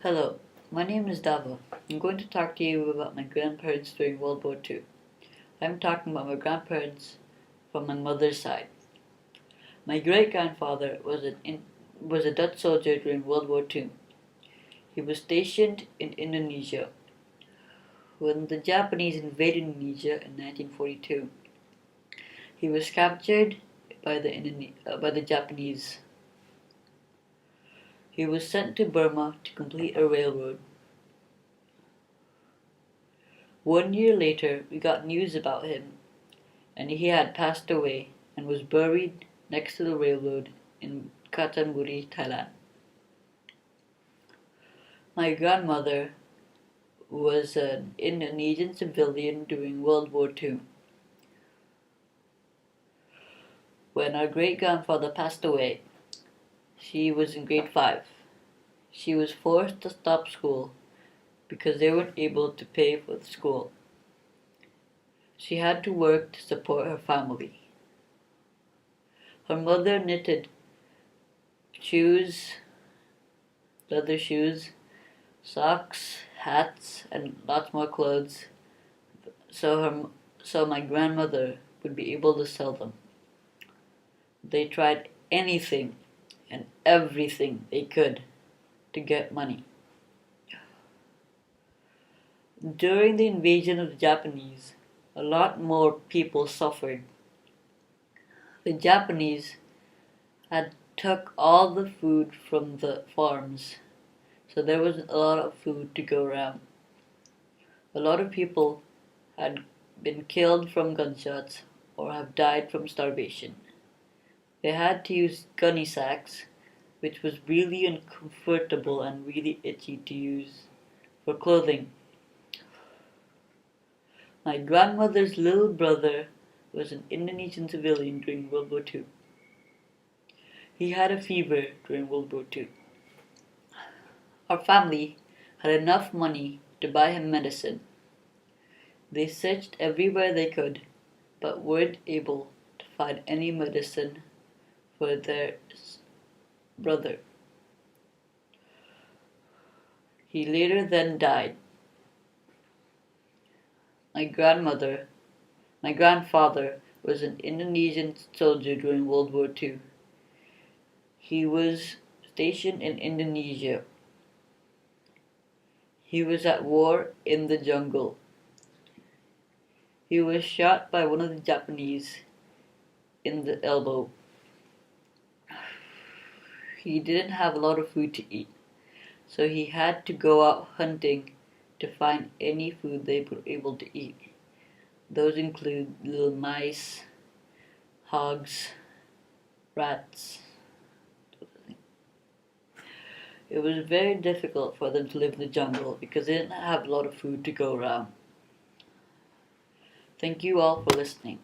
Hello, my name is Dava. I'm going to talk to you about my grandparents during World War II. I'm talking about my grandparents from my mother's side. My great-grandfather was a Dutch soldier during World War II. He was stationed in Indonesia when the Japanese invaded Indonesia in 1942. He was captured by the Japanese. He was sent to Burma to complete a railroad. 1 year later, we got news about him, and he had passed away and was buried next to the railroad in Katamuri, Thailand. My grandmother was an Indonesian civilian during World War II. When our great-grandfather passed away, she was in grade 5. She was forced to stop school because they weren't able to pay for the school. She had to work to support her family. Her mother knitted shoes, leather shoes, socks, hats, and lots more clothes, so my grandmother would be able to sell them. They tried anything and everything they could to get money. During the invasion of the Japanese, a lot more people suffered. The Japanese had took all the food from the farms, so there wasn't a lot of food to go around. A lot of people had been killed from gunshots or have died from starvation. They had to use gunny sacks, which was really uncomfortable and really itchy to use for clothing. My grandmother's little brother was an Indonesian civilian during World War II. He had a fever during World War II. Our family had enough money to buy him medicine. They searched everywhere they could, but weren't able to find any medicine for their brother. He later then died. My grandfather was an Indonesian soldier during World War II. He was stationed in Indonesia. He was at war in the jungle. He was shot by one of the Japanese in the elbow. He didn't have a lot of food to eat, so he had to go out hunting to find any food they were able to eat. Those include little mice, hogs, rats. It was very difficult for them to live in the jungle because they didn't have a lot of food to go around. Thank you all for listening.